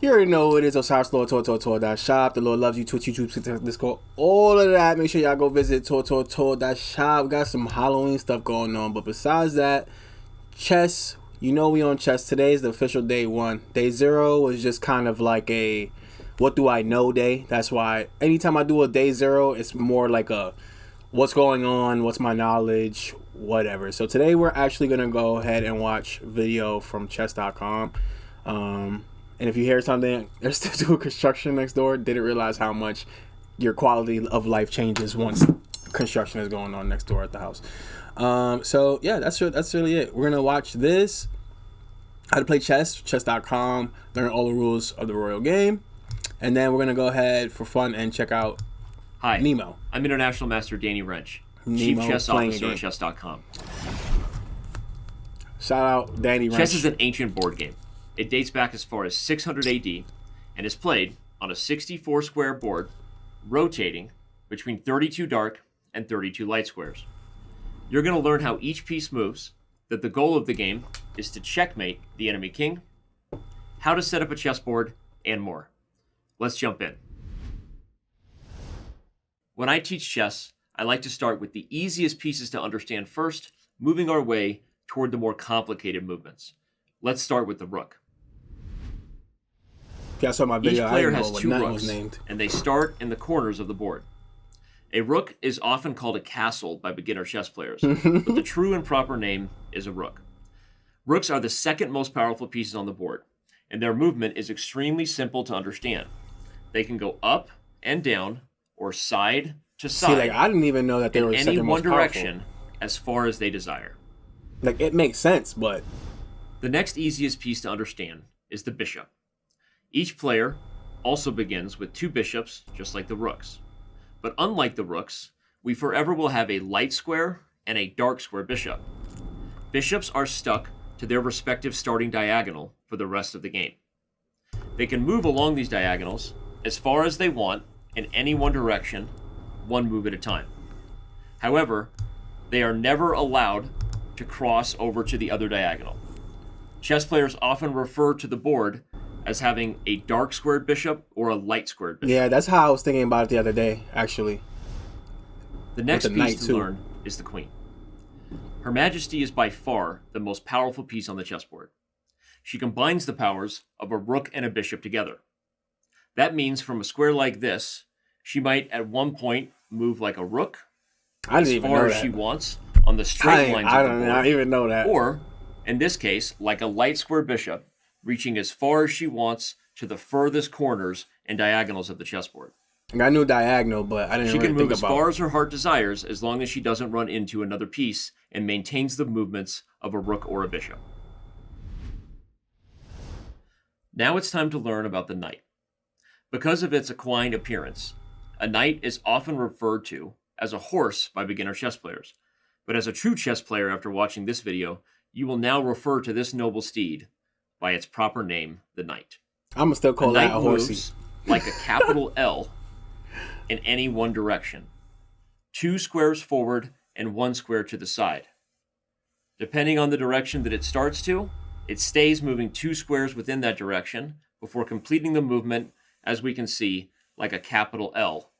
You already know what it is. Osiris Lord, Shop. The Lord loves you. Twitch, YouTube, Discord, all of that. Make sure y'all go visit Shop. We got some Halloween stuff going on. But besides that, chess. You know we on chess. Today is the official day 1. Day 0 was just kind of like a what do I know day. That's why anytime I do a day 0, it's more like a what's going on, what's my knowledge, whatever. So today we're actually going to go ahead and watch video from chess.com. And if you hear something, they're still doing construction next door. Didn't realize how much your quality of life changes once construction is going on next door at the house. So yeah, that's really it. We're gonna watch this, how to play chess, chess.com, learn all the rules of the royal game, and then we're gonna go ahead for fun and check out Hi, Nemo. I'm International Master Danny Wrench, Nemo Chief Chess playing Officer a at game. chess.com. Shout out Danny Wrench. Chess is an ancient board game. It dates back as far as 600 AD and is played on a 64-square board, rotating between 32 dark and 32 light squares. You're going to learn how each piece moves, that the goal of the game is to checkmate the enemy king, how to set up a chessboard, and more. Let's jump in. When I teach chess, I like to start with the easiest pieces to understand first, moving our way toward the more complicated movements. Let's start with the rook. If y'all saw my Each video, I player didn't know has what 2 nut rooks, was named. and they start in the corners of the board. A rook is often called a castle by beginner chess players, but the true and proper name is a rook. Rooks are the second most powerful pieces on the board, and their movement is extremely simple to understand. They can go up and down, or side to side, See, like I didn't even know that they were in any second one most powerful. direction as far as they desire. Like it makes sense, but The next easiest piece to understand is the bishop. Each player also begins with 2 bishops, just like the rooks. But unlike the rooks, we forever will have a light square and a dark square bishop. Bishops are stuck to their respective starting diagonal for the rest of the game. They can move along these diagonals as far as they want in any one direction, one move at a time. However, they are never allowed to cross over to the other diagonal. Chess players often refer to the board as having a dark squared bishop or a light squared bishop. yeah, that's how I was thinking about it the other day, actually. The next With the knight, piece to too. learn is the queen. Her Majesty is by far the most powerful piece on the chessboard. She combines the powers of a rook and a bishop together. That means from a square like this, she might at one point move like a rook I didn't as even far know as that. she wants on the straight lines I of the don't board. not even know that. Or, in this case, like a light square bishop, reaching as far as she wants to the furthest corners and diagonals of the chessboard. I knew diagonal, but I didn't She really can think move as about. far as her heart desires as long as she doesn't run into another piece and maintains the movements of a rook or a bishop. Now it's time to learn about the knight. Because of its equine appearance, a knight is often referred to as a horse by beginner chess players. But as a true chess player after watching this video, you will now refer to this noble steed by its proper name, the knight. I'm gonna still call The that knight a horsey. moves like a capital L in any one direction. 2 squares forward and 1 square to the side. Depending on the direction that it starts to, it stays moving 2 squares within that direction before completing the movement, as we can see, like a capital L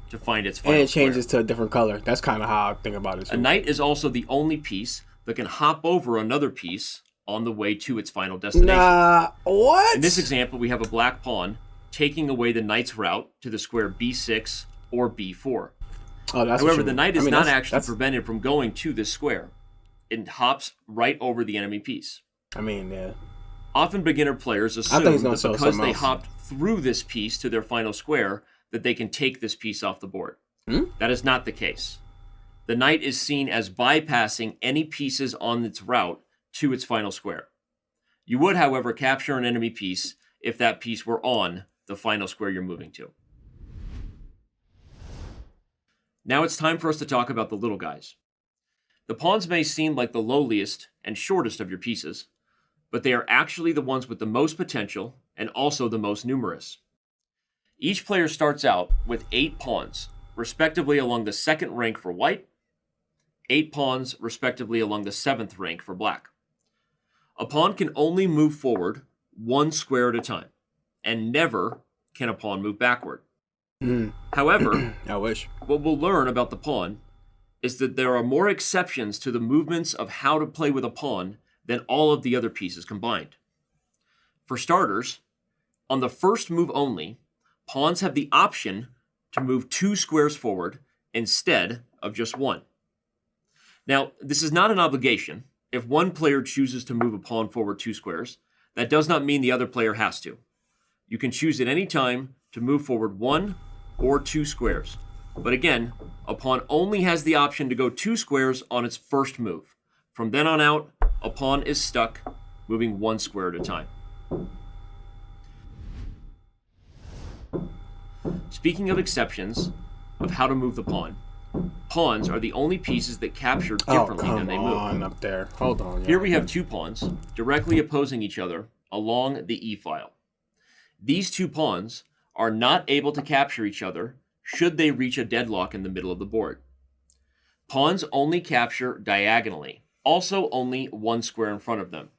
to find its final And it changes square. to a different color. That's kind of how I think about it too. A knight is also the only piece that can hop over another piece on the way to its final destination. Nah, what? In this example, we have a black pawn taking away the knight's route to the square b6 or b4. Oh, that's what However, you the mean. knight is I mean, not that's- actually that's- prevented from going to this square. It hops right over the enemy piece. I mean, yeah. Often beginner players thought assume he was gonna that show because something they else. hopped through this piece to their final square, that they can take this piece off the board. Hmm? That is not the case. The knight is seen as bypassing any pieces on its route to its final square. You would, however, capture an enemy piece if that piece were on the final square you're moving to. Now it's time for us to talk about the little guys. The pawns may seem like the lowliest and shortest of your pieces, but they are actually the ones with the most potential and also the most numerous. Each player starts out with 8 pawns, respectively along the 2nd rank for white, 8 pawns respectively along the 7th rank for black. A pawn can only move forward 1 square at a time. and never can a pawn move backward. Mm. However, I wish. what we'll learn about the pawn is that there are more exceptions to the movements of how to play with a pawn than all of the other pieces combined. For starters, on the first move only, pawns have the option to move 2 squares forward instead of just 1. Now, this is not an obligation. If one player chooses to move a pawn forward 2 squares, that does not mean the other player has to. You can choose at any time to move forward 1 or 2 squares. But again, a pawn only has the option to go 2 squares on its first move. From then on out, a pawn is stuck moving 1 square at a time. Speaking of exceptions of how to move the pawn, pawns are the only pieces that capture differently than they move. Come on up there. Hold on. Here we have 2 pawns directly opposing each other along the e-file. These 2 pawns are not able to capture each other should they reach a deadlock in the middle of the board. Pawns only capture diagonally, also only 1 square in front of them.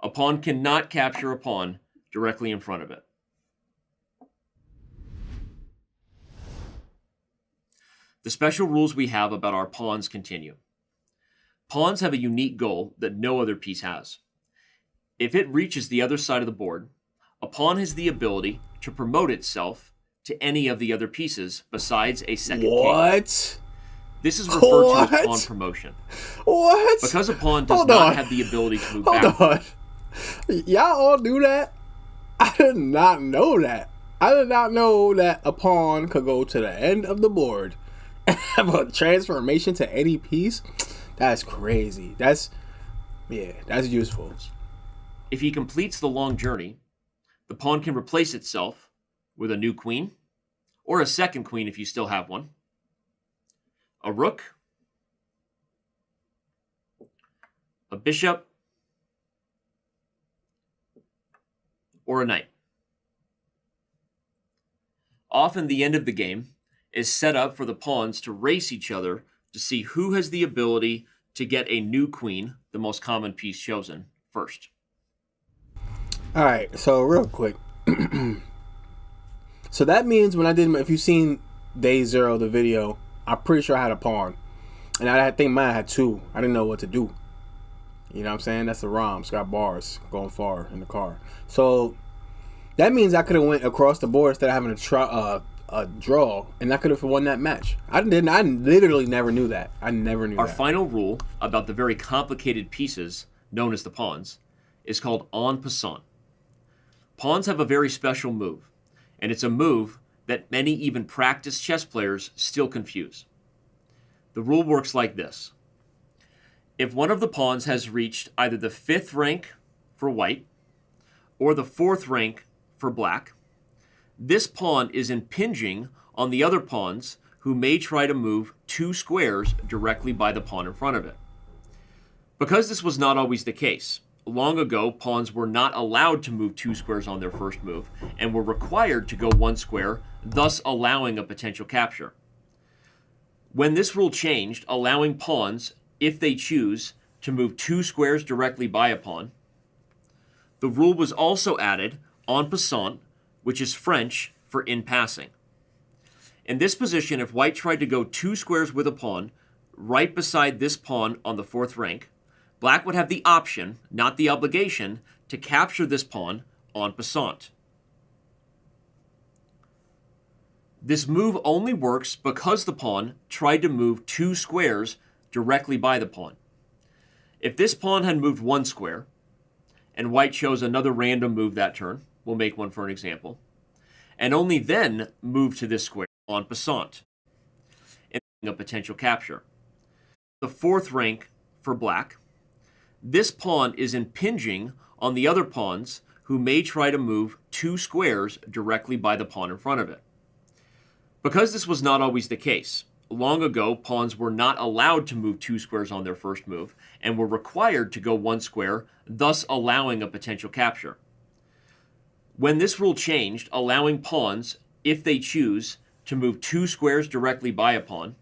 A pawn cannot capture a pawn directly in front of it. The special rules we have about our pawns continue. Pawns have a unique goal that no other piece has. If it reaches the other side of the board, a pawn has the ability to promote itself to any of the other pieces besides a second king. What? This is referred to as pawn promotion. What? Because a pawn does not have the ability to move Hold backward. on. Y'all all do that? I did not know that. I did not know that a pawn could go to the end of the board and have a transformation to any piece. That's crazy. That's useful. If he completes the long journey, the pawn can replace itself with a new queen, or a second queen if you still have one, a rook, a bishop, or a knight. Often the end of the game is set up for the pawns to race each other to see who has the ability to get a new queen, the most common piece chosen, first. All right, so real quick. So that means if you've seen Day Zero, the video, I'm pretty sure I had a pawn. And I think mine had 2. I didn't know what to do. You know what I'm saying? That's the ROM. It's got bars going far in the car. So that means I could have went across the board instead of having a draw, and I could have won that match. I literally never knew that. I never knew that. Our final rule about the very complicated pieces known as the pawns is called en passant. Pawns have a very special move, and it's a move that many even practiced chess players still confuse. The rule works like this. If one of the pawns has reached either the 5th rank for white or the 4th rank for black, this pawn is impinging on the other pawns who may try to move 2 squares directly by the pawn in front of it. Because this was not always the case, long ago pawns were not allowed to move 2 squares on their first move and were required to go 1 square, thus allowing a potential capture. When this rule changed, allowing pawns, if they choose, to move 2 squares directly by a pawn, the rule was also added en passant, which is French for in passing. In this position, if white tried to go 2 squares with a pawn right beside this pawn on the 4th rank, black would have the option, not the obligation, to capture this pawn en passant. This move only works because the pawn tried to move 2 squares directly by the pawn. If this pawn had moved 1 square, and white chose another random move that turn, we'll make one for an example, and only then moved to this square en passant, in a potential capture. The 4th rank for black, this pawn is impinging on the other pawns who may try to move 2 squares directly by the pawn in front of it. Because this was not always the case, long ago pawns were not allowed to move 2 squares on their first move and were required to go 1 square, thus allowing a potential capture. When this rule changed, allowing pawns, if they choose, to move 2 squares directly by a pawn,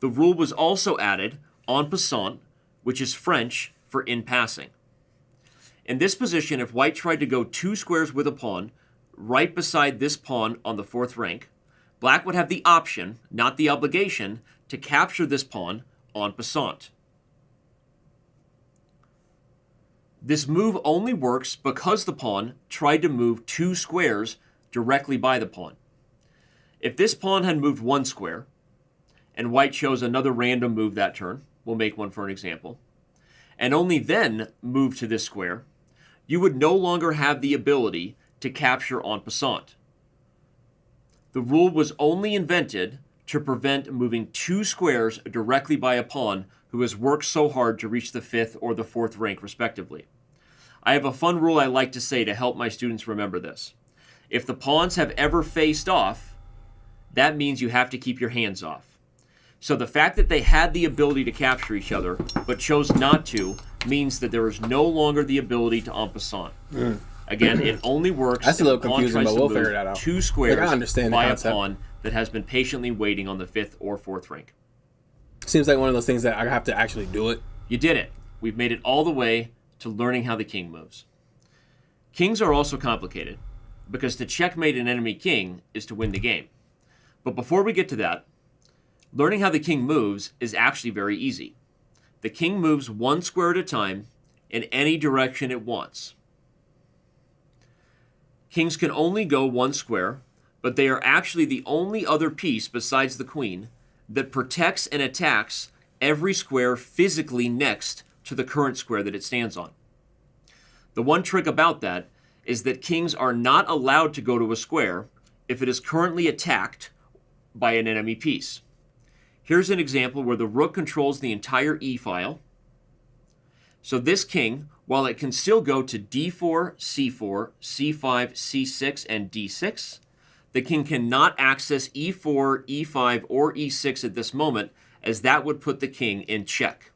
the rule was also added en passant, which is French for in passing. In this position, if white tried to go 2 squares with a pawn, right beside this pawn on the 4th rank, black would have the option, not the obligation, to capture this pawn en passant. This move only works because the pawn tried to move 2 squares directly by the pawn. If this pawn had moved 1 square, and white chose another random move that turn, we'll make one for an example, and only then moved to this square, you would no longer have the ability to capture en passant. The rule was only invented to prevent moving 2 squares directly by a pawn who has worked so hard to reach the 5th or the 4th rank, respectively. I have a fun rule I like to say to help my students remember this. If the pawns have ever faced off, that means you have to keep your hands off. So the fact that they had the ability to capture each other, but chose not to, means that there is no longer the ability to en passant. Again, it only works That's a if little the pawn confusing, tries but we'll to figure move that out. 2 squares I understand the by a concept. pawn that has been patiently waiting on the 5th or 4th rank. Seems like one of those things that I have to actually do it. You did it. We've made it all the way to learning how the king moves. Kings are also complicated, because to checkmate an enemy king is to win the game. But before we get to that, learning how the king moves is actually very easy. The king moves 1 square at a time in any direction it wants. Kings can only go 1 square, but they are actually the only other piece besides the queen that protects and attacks every square physically next to the current square that it stands on. The one trick about that is that kings are not allowed to go to a square if it is currently attacked by an enemy piece. Here's an example where the rook controls the entire e file. So this king, while it can still go to d4, c4, c5, c6, and d6, the king cannot access e4, e5, or e6 at this moment, as that would put the king in check.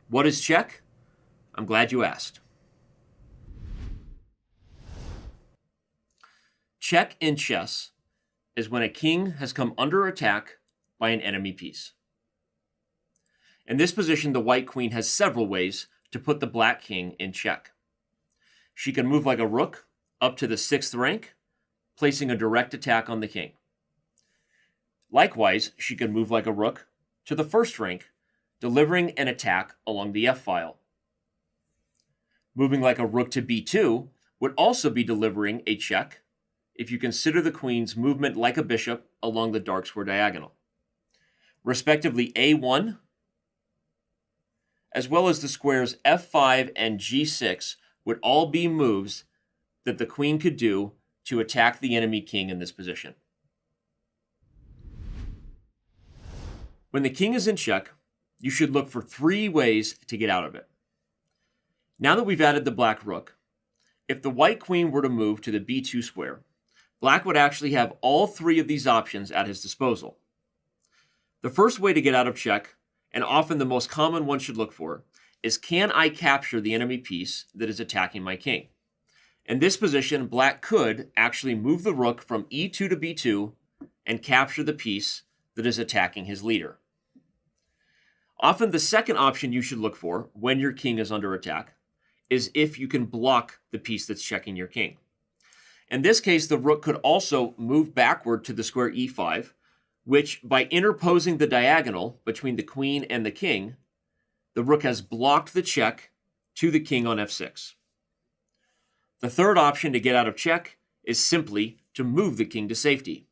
What is check? I'm glad you asked. Check in chess is when a king has come under attack by an enemy piece. In this position, the white queen has several ways to put the black king in check. She can move like a rook up to the 6th rank, placing a direct attack on the king. Likewise, she can move like a rook to the 1st rank, delivering an attack along the f file. Moving like a rook to b2 would also be delivering a check if you consider the queen's movement like a bishop along the dark square diagonal. Respectively, a1, as well as the squares f5 and g6 would all be moves that the queen could do to attack the enemy king in this position. When the king is in check, you should look for 3 ways to get out of it. Now that we've added the black rook, if the white queen were to move to the b2 square, black would actually have all 3 of these options at his disposal. The first way to get out of check, and often the most common one should look for, is can I capture the enemy piece that is attacking my king? In this position, black could actually move the rook from e2 to b2 and capture the piece that is attacking his leader. Often the second option you should look for when your king is under attack is if you can block the piece that's checking your king. In this case, the rook could also move backward to the square e5, which, by interposing the diagonal between the queen and the king, the rook has blocked the check to the king on f6. The third option to get out of check is simply to move the king to safety.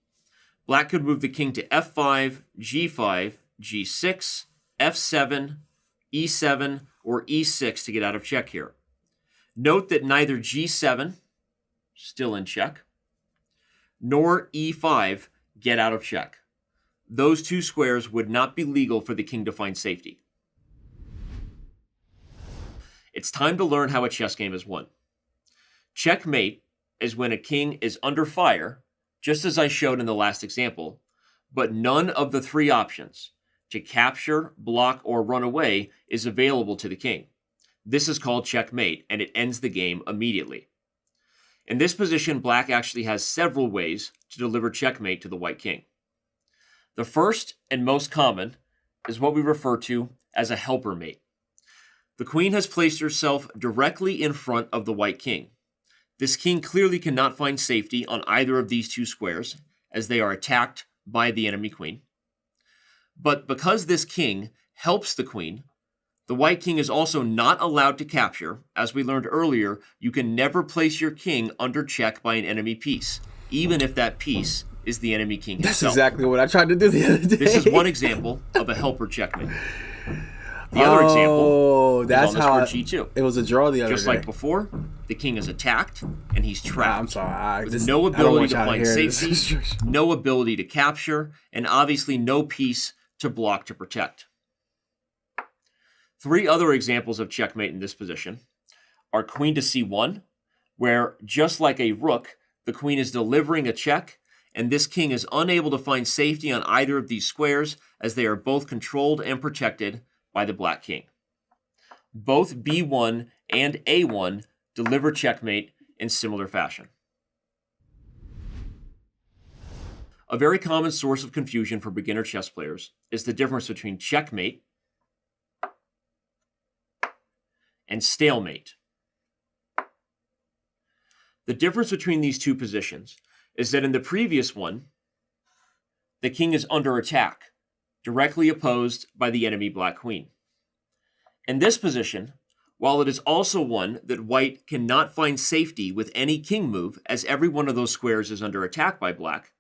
Black could move the king to f5, g5, g6, f7, e7, or e6 to get out of check here. Note that neither g7, still in check, nor e5 get out of check. Those 2 squares would not be legal for the king to find safety. It's time to learn how a chess game is won. Checkmate is when a king is under fire, just as I showed in the last example, but none of the 3 options, to capture, block, or run away, is available to the king. This is called checkmate, and it ends the game immediately. In this position, black actually has several ways to deliver checkmate to the white king. The first and most common is what we refer to as a helper mate. The queen has placed herself directly in front of the white king. This king clearly cannot find safety on either of these two squares, as they are attacked by the enemy queen. But because this king helps the queen, the white king is also not allowed to capture. As we learned earlier, you can never place your king under check by an enemy piece, even if that piece is the enemy king himself. That's exactly what I tried to do the other day. This is one example of a helper checkmate. The other example is on this board G2. It was a draw the other day. Just like before, the king is attacked and he's trapped. I'm sorry. With no ability to find safety, no ability to capture, and obviously no piece to block to protect. 3 other examples of checkmate in this position are queen to c1, where just like a rook, the queen is delivering a check, and this king is unable to find safety on either of these squares as they are both controlled and protected by the black king. Both b1 and a1 deliver checkmate in similar fashion. A very common source of confusion for beginner chess players is the difference between checkmate and stalemate. The difference between these two positions is that in the previous one, the king is under attack, directly opposed by the enemy black queen. In this position, while it is also one that white cannot find safety with any king move, as every one of those squares is under attack by black,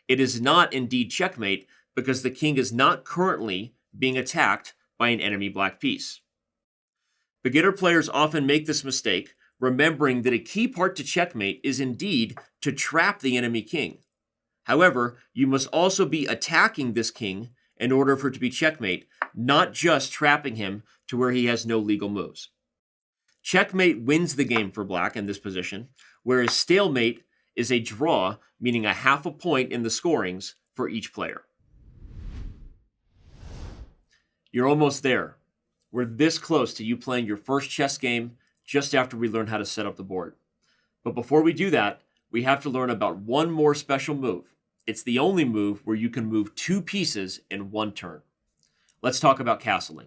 it is not indeed checkmate because the king is not currently being attacked by an enemy black piece. Beginner players often make this mistake, remembering that a key part to checkmate is indeed to trap the enemy king. However, you must also be attacking this king in order for it to be checkmate, not just trapping him to where he has no legal moves. Checkmate wins the game for black in this position, whereas stalemate is a draw, meaning a half a point in the scorings for each player. You're almost there. We're this close to you playing your first chess game just after we learn how to set up the board. But before we do that, we have to learn about one more special move. It's the only move where you can move 2 pieces in one turn. Let's talk about castling.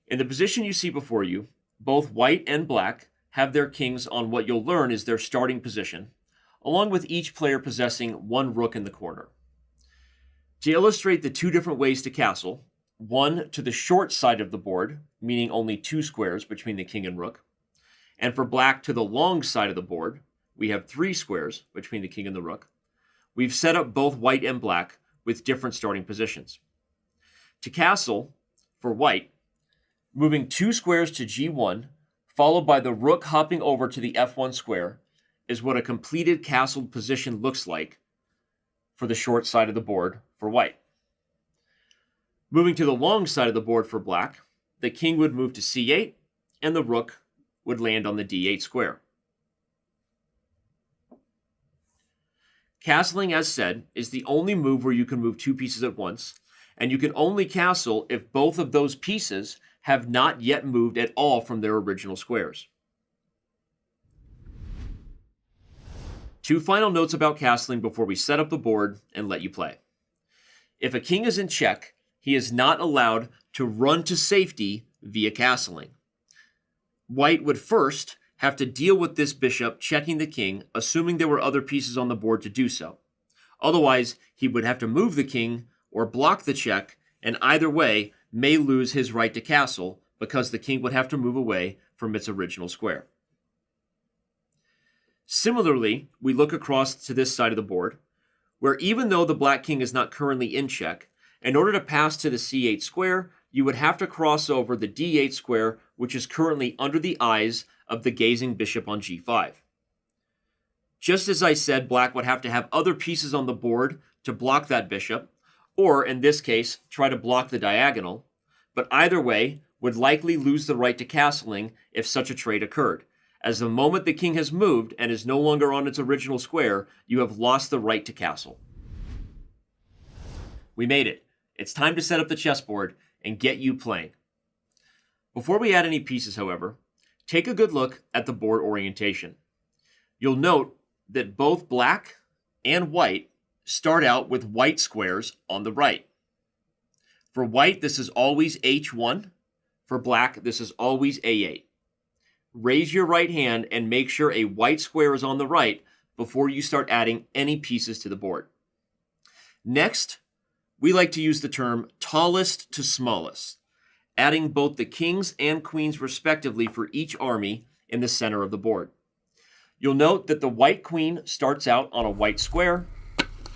In the position you see before you, both white and black have their kings on what you'll learn is their starting position, along with each player possessing 1 rook in the corner. To illustrate the 2 different ways to castle, one to the short side of the board, meaning only 2 squares between the king and rook, and for black to the long side of the board, we have 3 squares between the king and the rook. We've set up both white and black with different starting positions. To castle, for white, moving 2 squares to g1, followed by the rook hopping over to the f1 square, is what a completed castled position looks like for the short side of the board for white. Moving to the long side of the board for black, the king would move to c8, and the rook would land on the d8 square. Castling, as said, is the only move where you can move 2 pieces at once, and you can only castle if both of those pieces have not yet moved at all from their original squares. 2 final notes about castling before we set up the board and let you play. If a king is in check, he is not allowed to run to safety via castling. White would first have to deal with this bishop checking the king, assuming there were other pieces on the board to do so. Otherwise, he would have to move the king or block the check, and either way may lose his right to castle because the king would have to move away from its original square. Similarly, we look across to this side of the board, where even though the black king is not currently in check, in order to pass to the c8 square, you would have to cross over the d8 square, which is currently under the eyes of the gazing bishop on g5. Just as I said, black would have to have other pieces on the board to block that bishop, or in this case, try to block the diagonal, but either way would likely lose the right to castling if such a trade occurred, as the moment the king has moved and is no longer on its original square, you have lost the right to castle. We made it. It's time to set up the chessboard and get you playing. Before we add any pieces, however, take a good look at the board orientation. You'll note that both black and white start out with white squares on the right. For white, this is always h1. For black, this is always A8. Raise your right hand and make sure a white square is on the right before you start adding any pieces to the board. Next, we like to use the term tallest to smallest, adding both the kings and queens respectively for each army in the center of the board. You'll note that the white queen starts out on a white square,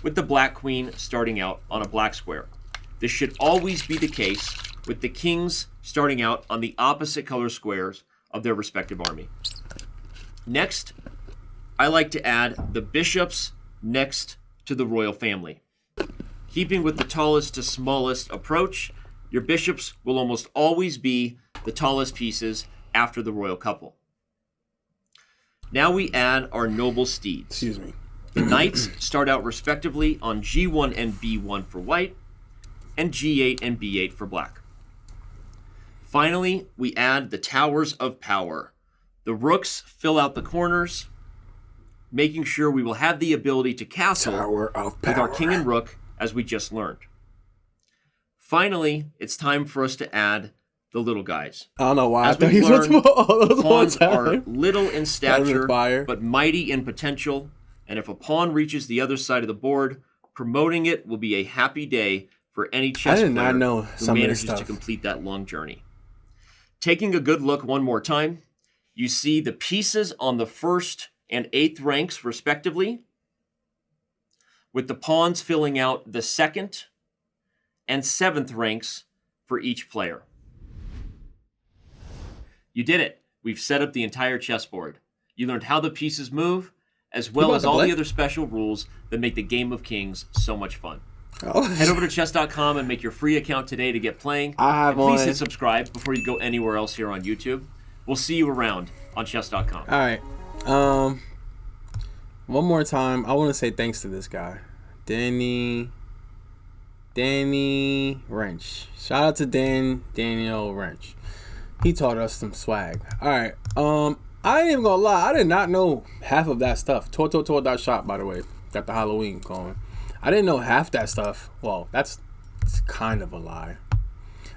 with the black queen starting out on a black square. This should always be the case, with the kings starting out on the opposite color squares of their respective army. Next, I like to add the bishops next to the royal family. Keeping with the tallest to smallest approach, your bishops will almost always be the tallest pieces after the royal couple. Now we add our noble steeds. Excuse me. The knights start out respectively on G1 and B1 for white, and G8 and B8 for black. Finally, we add the towers of power. The rooks fill out the corners, making sure we will have the ability to castle with our king and rook, as we just learned. Finally, it's time for us to add the little guys. I don't know why. As we've learned, pawns are little in stature, but mighty in potential. And if a pawn reaches the other side of the board, promoting it will be a happy day for any chess player who manages to complete that long journey. Taking a good look one more time, you see the pieces on the 1st and 8th ranks, respectively, with the pawns filling out the 2nd and 7th ranks for each player. You did it. We've set up the entire chessboard. You learned how the pieces move, as well as all the other special rules that make the game of kings so much fun. Head over to chess.com and make your free account today to get playing. Please hit subscribe before you go anywhere else here on YouTube. We'll see you around on chess.com. All right. One more time, I want to say thanks to this guy, Danny Wrench. Shout out to Daniel Wrench. He taught us some swag. All right. I ain't even gonna lie. I did not know half of that stuff. Shop, by the way. Got the Halloween going. I didn't know half that stuff. Well, it's kind of a lie.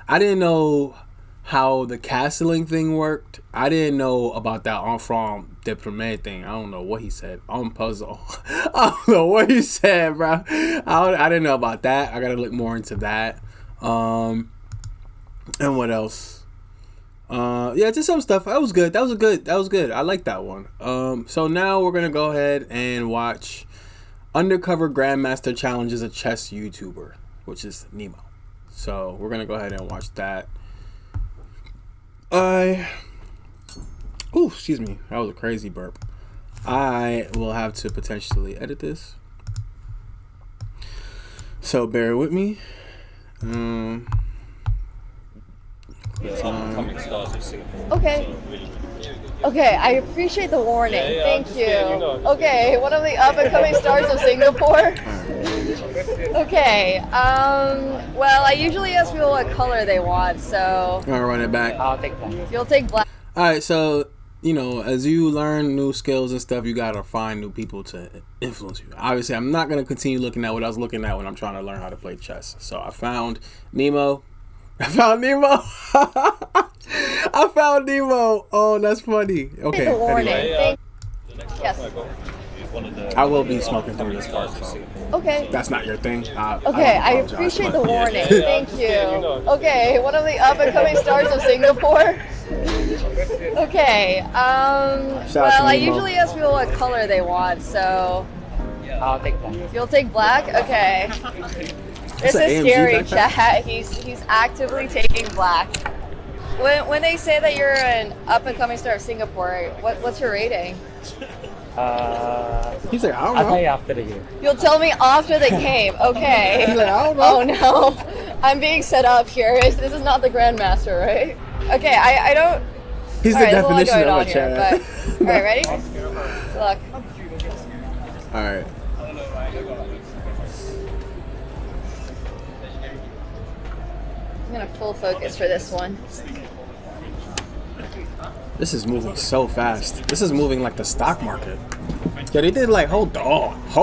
I didn't know how the castling thing worked. I didn't know about that enfant diplomat thing. I don't know what he said. I'm puzzled. I don't know what he said, bro. I didn't know about that. I gotta look more into that. And what else? Yeah, just some stuff. That was good. That was good. I like that one. So now we're gonna go ahead and watch Undercover Grandmaster challenges a chess YouTuber, which is Nemo. So we're gonna go ahead and watch that. Excuse me. That was a crazy burp. I will have to potentially edit this. So bear with me. Okay. Okay, I appreciate the warning. Thank you. Okay, one of the up-and-coming stars of Singapore. Okay. Well, I usually ask people what color they want, so. I'm gonna run it back. I'll take black. You'll take black. All right, so as you learn new skills and stuff, you gotta find new people to influence you. Obviously, I'm not gonna continue looking at what I was looking at when I'm trying to learn how to play chess. So I found Nemo. I found Nemo. Oh, that's funny. Okay. Anyway. Yes. I will be smoking through this part. So. Okay. That's not your thing. Okay, I appreciate the warning. Thank you. Okay, one of the up-and-coming stars of Singapore. Okay. Well, I usually ask people what color they want, so. I'll take black. You'll take black? Okay. This is scary, chat. He's actively taking black. When they say that you're an up-and-coming star of Singapore, what's your rating? He's like, I don't know. I'll tell you after the game. You'll tell me after the game. Okay. He's like, I don't know. Oh no, I'm being set up here. This is not the Grandmaster, right? Okay, I don't. He's the definition of a chat. All right, ready? Look. All right. I'm gonna full focus for this one. This is moving so fast. This is moving like the stock market. Yeah, they did like, hold on. I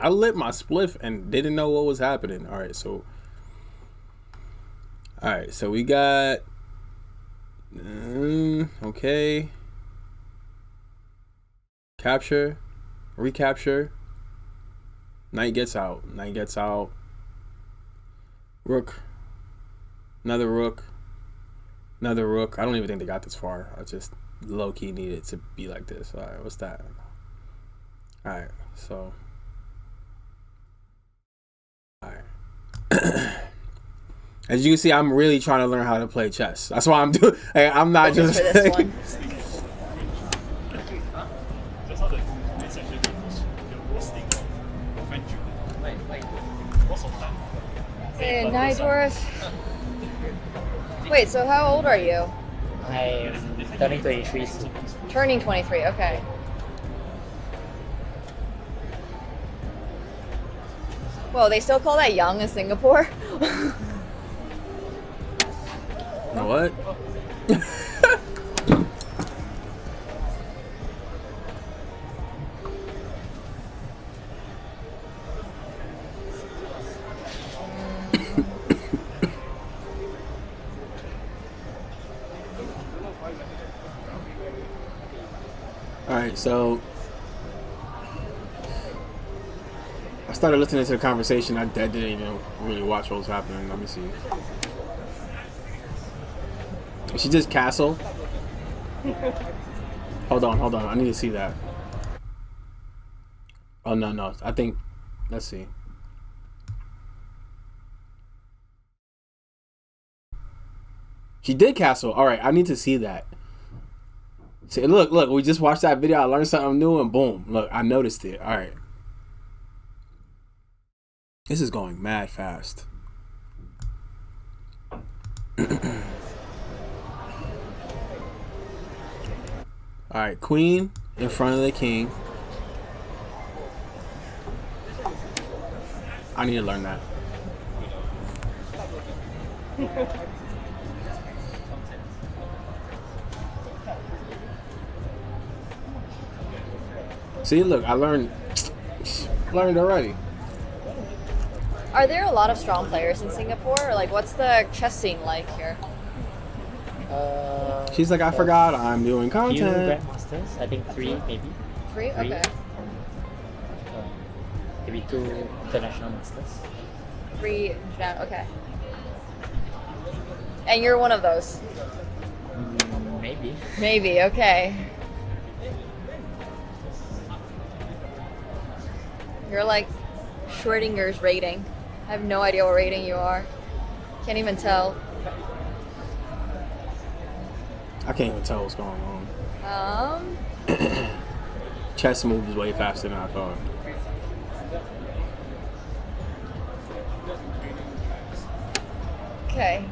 lit my spliff and didn't know what was happening. All right, so All right, so we got okay. Capture, recapture. Knight gets out. Knight gets out. Rook. Another rook. Another rook. I don't even think they got this far. I just low key needed it to be like this. All right, what's that? All right, so. All right. As you can see, I'm really trying to learn how to play chess. That's why I'm doing. I'm not just. For this one. Hey, night, Doris. Wait, so how old are you? I'm turning 23 soon. Turning 23, okay. Well, they still call that young in Singapore? What? All right, so I started listening to the conversation. I didn't even really watch what was happening. Let me see. Did she just castle? Hold on. I need to see that. Oh, no. I think, let's see. She did castle. All right, I need to see that. See, look, we just watched that video. I learned something new and boom. Look, I noticed it. All right. This is going mad fast. All right, queen in front of the king. I need to learn that. See, look, I learned already. Are there a lot of strong players in Singapore? Or like, what's the chess scene like here? She's like, I forgot I'm doing Few content. Grandmasters, I think 3 maybe. Three? Okay. Maybe 2 international masters. Okay. And you're one of those? Maybe. Maybe, okay. You're like Schrodinger's rating. I have no idea what rating you are. Can't even tell. I can't even tell what's going on. Chess moves way faster than I thought. Okay.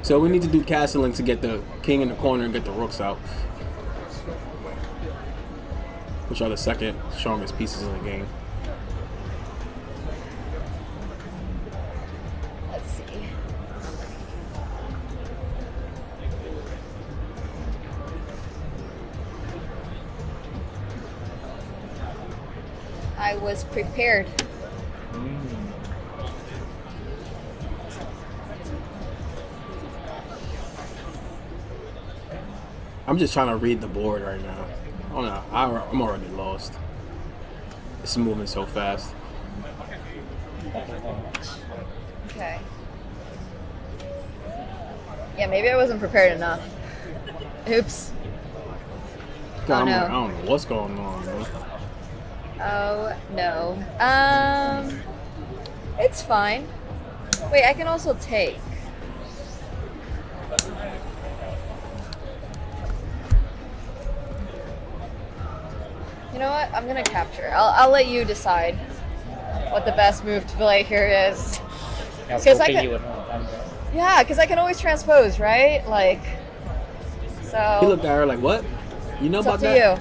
So we need to do castling to get the king in the corner and get the rooks out, which are the second strongest pieces in the game. Let's see. I was prepared. I'm just trying to read the board right now. Oh no, I'm already lost. It's moving so fast. Okay. Yeah, maybe I wasn't prepared enough. Oops. God, Oh, no. I don't know what's going on, bro. Oh, no. It's fine. Wait, I can also take. You know what? I'm gonna capture. I'll let you decide what the best move to play here is. I was 'Cause I hoping could- you would know that. Yeah, because I can always transpose, right? Like, so. He looked at her like, what? You know It's about up to that?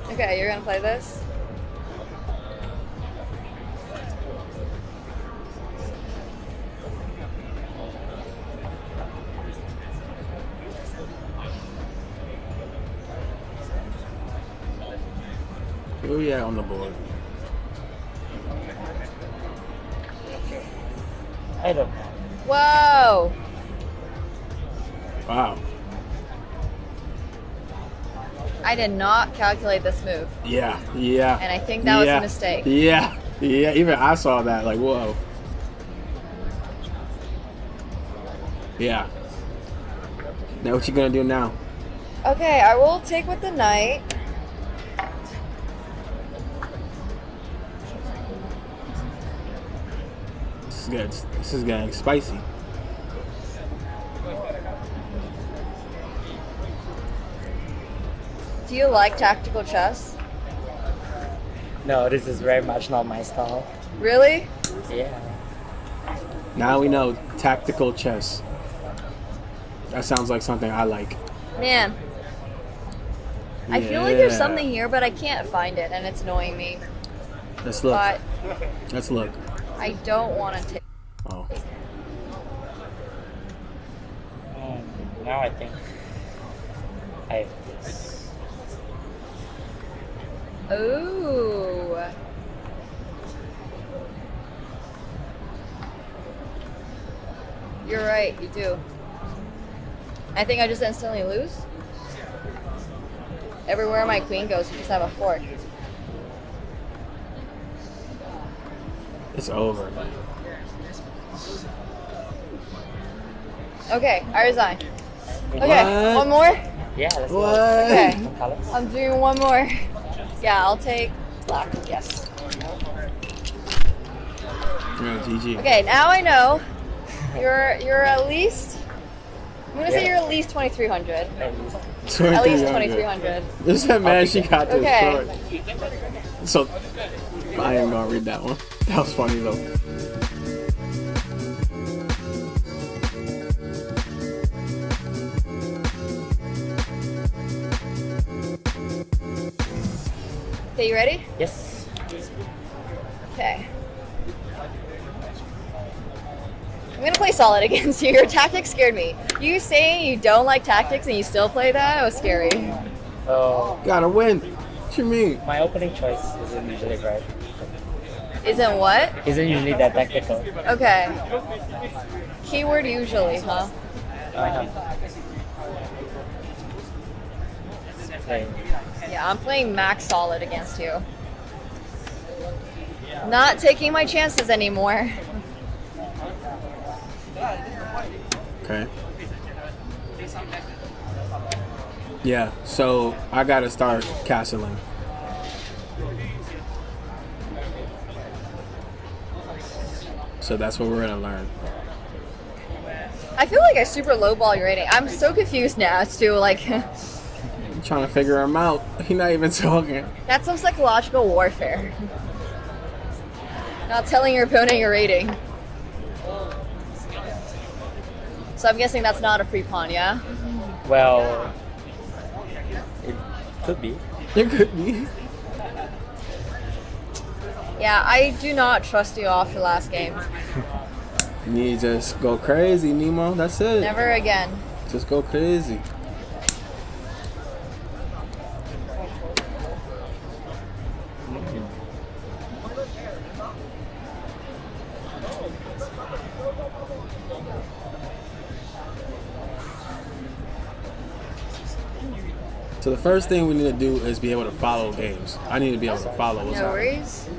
you. Okay, you're gonna play this? Where we at on the board? I don't know. Whoa! Wow. I did not calculate this move. Yeah, yeah. And I think that was a mistake. Yeah, yeah. Even I saw that. Like, whoa. Yeah. Now what you gonna do now? Okay, I will take with the knight. This is good. This is getting spicy. Do you like tactical chess? No, this is very much not my style. Really? Yeah. Now we know tactical chess. That sounds like something I like. Man. I feel like there's Yeah. something here, but I can't find it, and it's annoying me. Let's look. But Let's look. I don't want to take. Oh. Now I think I have this. Ooh. You're right, you do. I think I just instantly lose. Everywhere my queen goes, you just have a fork. It's over. Okay, I resign. Okay, What? one more? Yeah, let's go. What? Okay, Some colors. I'm doing one more. Yeah, I'll take black, yes. Yeah, GG. Okay, now I know you're at least, I'm gonna say you're at least 2,300. At least. At least 2,300. This is man, she got this Okay. short. So, I ain't gonna read that one. That was funny though. Okay, you ready? Yes. Okay. I'm gonna play solid against you. Your tactics scared me. You saying you don't like tactics and you still play that was scary. So Gotta win. What you mean? my opening choice isn't usually right. Isn't what? Isn't usually that tactical. Okay. Keyword usually, huh? Like, Yeah, I'm playing max solid against you. Not taking my chances anymore. Okay. Yeah, so I gotta start castling. So that's what we're gonna learn. I feel like I super lowball your rating. I'm so confused now as to like I'm trying to figure him out. He's not even talking. that's some psychological warfare. Not telling your opponent your rating. So I'm guessing that's not a free pawn, yeah? well, it could be. It could be. Yeah, I do not trust you after last game. You just go crazy, Nemo. That's it. Never again. Just go crazy. So the first thing we need to do is be able to follow games. I need to be able to follow what's No happening. worries.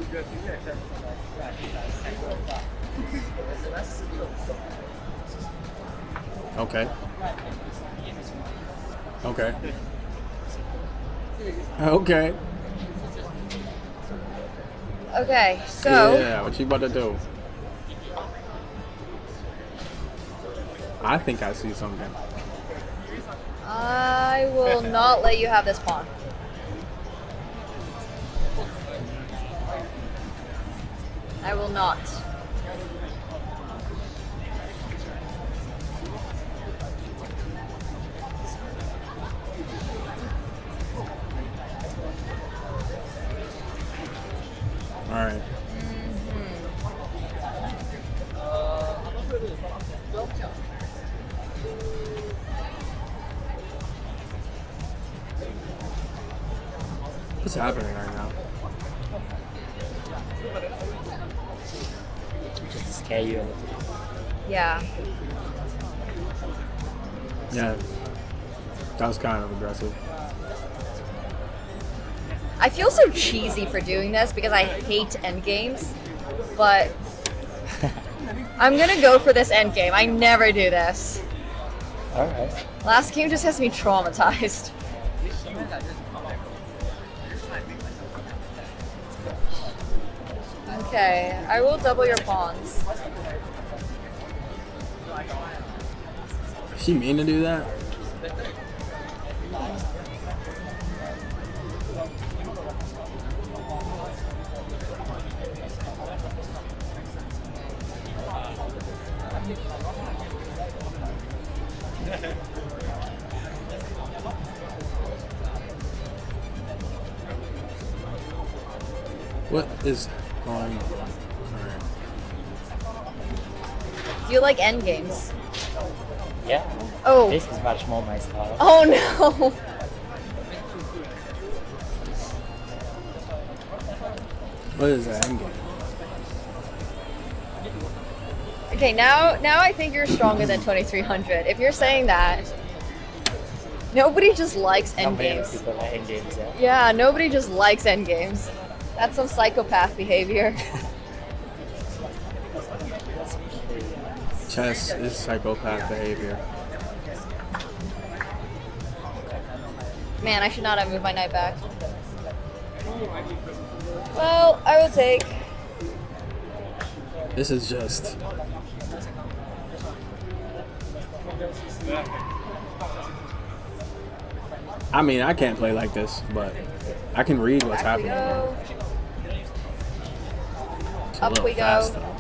Okay. Okay. Okay. Okay, so Yeah, what you about to do? I think I see something. I will not let you have this pawn. I will not. All right. What's happening right now? Just to scare you a little. Yeah. Yeah. That was kind of aggressive. I feel so cheesy for doing this because I hate endgames, but I'm gonna go for this endgame. I never do this. Alright. Last game just has me traumatized. Okay, I will double your pawns. She mean to do that? What is going on? Alright. Do you like endgames? Yeah. Oh. This is much more my style. Oh no. What is that endgame? Okay, now I think you're stronger than 2300. If you're saying that, nobody just likes Not many endgames. people like endgames, yeah. Yeah, nobody just likes endgames. That's some psychopath behavior. Chess is psychopath behavior. Man, I should not have moved my knight back. Well, I will take. This is just. I mean, I can't play like this, but I can read what's Back we happening. go. It's a Up little we go. fast, though.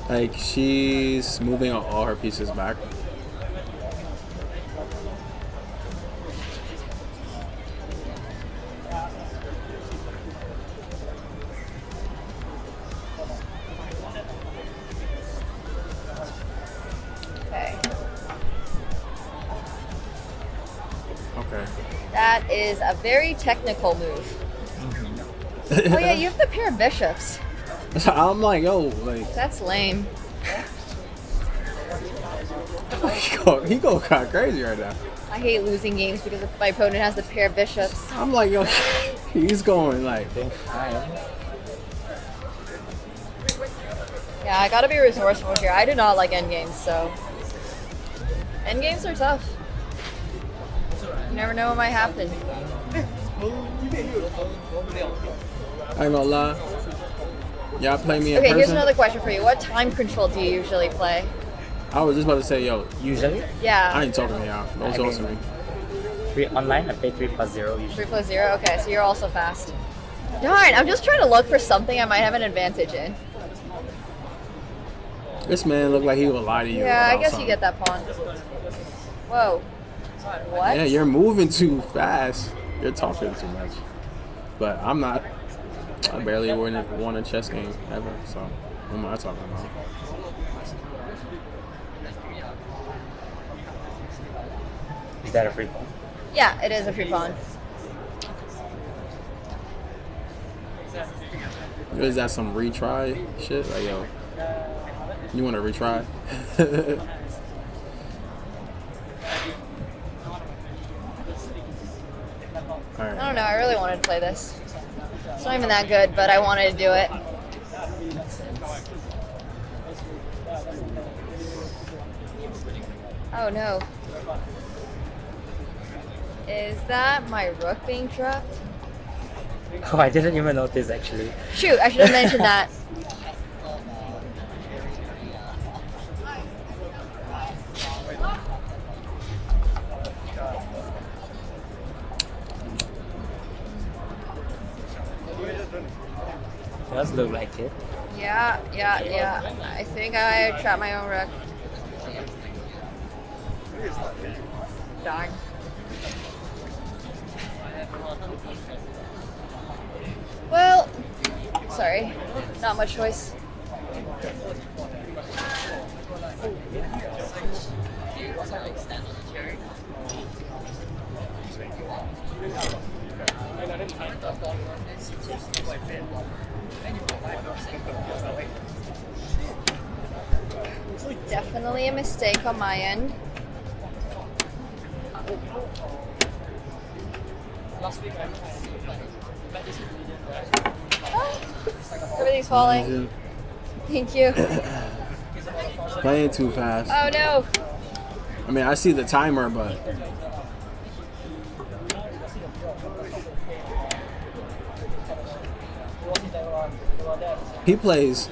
Like, she's moving all her pieces back. Okay. Okay. That is a very technical move. Oh yeah, you have the pair of bishops. So I'm like, yo, like, That's lame. he go kind of crazy right now. I hate losing games because my opponent has the pair of bishops. I'm like, yo, he's going like, Yeah, I gotta be resourceful here. I do not like endgames, so. Endgames are tough. You never know what might happen. I ain't gonna lie. Y'all play me in Okay, person? here's another question for you. What time control do you usually play? I was just about to say, yo, Usually, Yeah. I ain't talking to y'all. Don't talk to me. online I play 3+0 usually. 3+0? Okay, so you're also fast. Darn, I'm just trying to look for something I might have an advantage in. This man looked like he would lie to you. Yeah, I about guess something. you get that pawn. Whoa. What? Yeah, you're moving too fast. You're talking too much. But I'm not. I barely won a chess game ever, so what am I talking about? Is that a free pawn? Yeah, it is a free pawn. Is that some retry shit? Like, yo, you want to retry? All I right. don't know, I really wanted to play this. It's not even that good, but I wanted to do it. Oh no. Is that my rook being dropped? Oh, I didn't even notice actually. Shoot, I should have mentioned that. Does look like it. Yeah. I think I trapped my own rook. Darn. Well, sorry, not much choice. Definitely a mistake on my end. Everything's falling. Thank you. Playing too fast. Oh no. I mean, I see the timer, but he plays.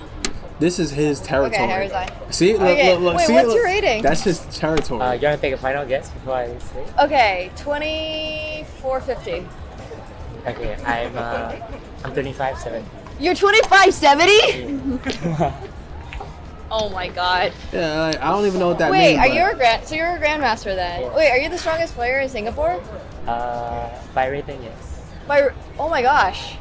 This is his territory. Okay, here's I. See, look. Wait, see, what's look. your rating? That's his territory. You want to take a final guess before I say? Okay, 2450. Okay, I'm 25.7. You're 2570? Oh my god. Yeah, like, I don't even know what that Wait, means. are you so you're a grandmaster then? Yeah. Wait, are you the strongest player in Singapore? By rating, yes. Oh my gosh.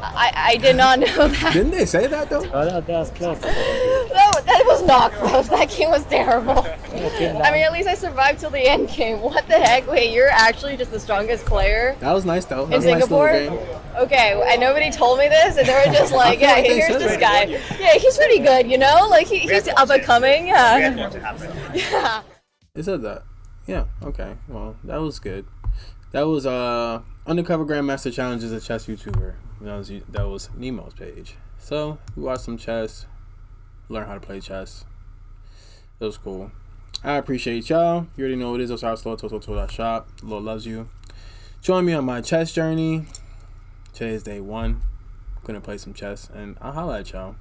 I did not know that. Didn't they say that though? Oh, no, that was close. That was not close. That game was terrible. I mean, at least I survived till the end game. What the heck? Wait, you're actually just the strongest player That was nice though. That in was a nice little Singapore? game. Okay, and nobody told me this, and they were just like, feel yeah, like they here's said this it. guy. Yeah, he's pretty good, you know? Like, he's up and coming. Yeah. Yeah. They said that. Yeah. Okay. Well, that was good. That was Undercover Grandmaster Challenges, a chess YouTuber. That was Nemo's page. So we watched some chess, learn how to play chess. It was cool. I appreciate y'all. You already know what it is. Shop. Lord loves you. Join me on my chess journey. Today is day 1. Gonna play some chess, and I'll holla at y'all.